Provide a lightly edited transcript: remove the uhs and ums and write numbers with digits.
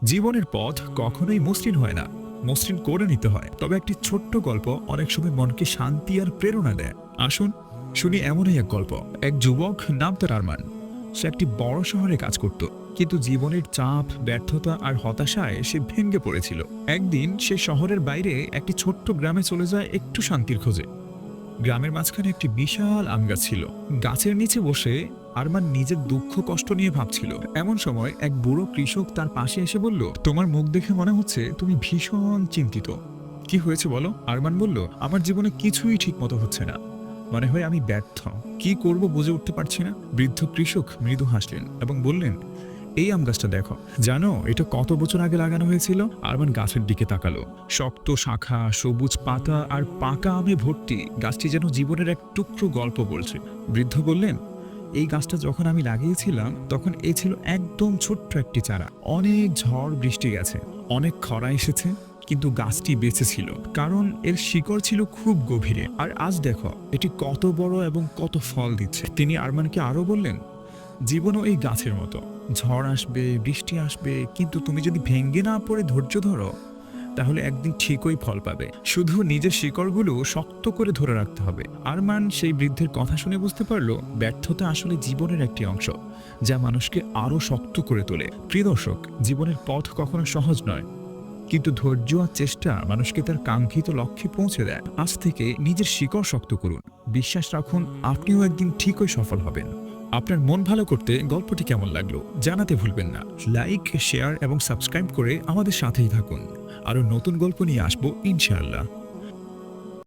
জীবনের পথ কখনোই মসৃণ হয় না, মসৃণ করে নিতে হয়। তবে একটি ছোট্ট গল্প অনেক সময় মনকে শান্তি আর প্রেরণা দেয়। আসুন শুনি এমনই এক গল্প। এক যুবক, নাম তার আরমান। সে একটি বড় শহরে কাজ করত, কিন্তু জীবনের চাপ, ব্যর্থতা আর হতাশায় সে ভেঙে পড়েছিল। একদিন সে শহরের বাইরে একটি ছোট্ট গ্রামে চলে যায় একটু শান্তির খোঁজে। গ্রামের মাঝখানে একটি বিশাল আম গাছ ছিল। গাছের নিচে বসে আরমান নিজের দুঃখ কষ্ট নিয়ে ভাবছিল। এমন সময় এক বুড়ো কৃষক তার পাশে এসে বলল, তোমার মুখ দেখে মনে হচ্ছে তুমি ভীষণ চিন্তিত। কি হয়েছে বলো? আরমান বলল, আমার জীবনে কিছুই ঠিক মতো হচ্ছে না, মনে হয় আমি ব্যর্থ, কি করব বুঝে উঠতে পারছি না। বৃদ্ধ কৃষক মৃদু হাসলেন এবং বললেন, এই আম গাছটা দেখো, জানো এটা কত বছর আগে লাগানো হয়েছিল? আরমান গাছের দিকে তাকালো। শক্ত শাখা, সবুজ পাতা আর পাকা আমে ভর্তি। গাছটি যেন জীবনের এক টুকরো গল্প বলছে। বৃদ্ধ বললেন, এই গাছটা যখন আমি লাগিয়েছিলাম তখন এ ছিল একদম ছোট্ট একটি চারা। অনেক ঝড় বৃষ্টি গেছে, অনেক খরা এসেছে, কিন্তু গাছটি বেঁচে ছিল কারণ এর শিকড় ছিল খুব গভীরে। আর আজ দেখো এটি কত বড় এবং কত ফল দিচ্ছে। তিনি আরমানকে আরো বললেন, জীবনও এই গাছের মতো, ঝড় আসবে, বৃষ্টি আসবে, কিন্তু তুমি যদি ভেঙ্গে না পড়ে ধৈর্য ধরো তাহলে একদিন ঠিকই ফল পাবে। শুধু নিজের শিকড়গুলো শক্ত করে ধরে রাখতে হবে। আরমান সেই বৃদ্ধের কথা শুনে বুঝতে পারলো, ব্যর্থতা আসলে জীবনের একটি অংশ, যা মানুষকে আরো শক্ত করে তোলে। প্রিয় দর্শক, জীবনের পথ কখনো সহজ নয়, কিন্তু ধৈর্য আর চেষ্টা মানুষকে তার কাঙ্ক্ষিত লক্ষ্যে পৌঁছে দেয়। আজ থেকে নিজের শিকড় শক্ত করুন, বিশ্বাস রাখুন আপনিও একদিন ঠিকই সফল হবেন। আপনার মন ভালো করতে গল্পটি কেমন লাগলো জানাতে ভুলবেন না। লাইক, শেয়ার এবং সাবস্ক্রাইব করে আমাদের সাথেই থাকুন। আরও নতুন গল্প নিয়ে আসবো ইনশাআল্লাহ।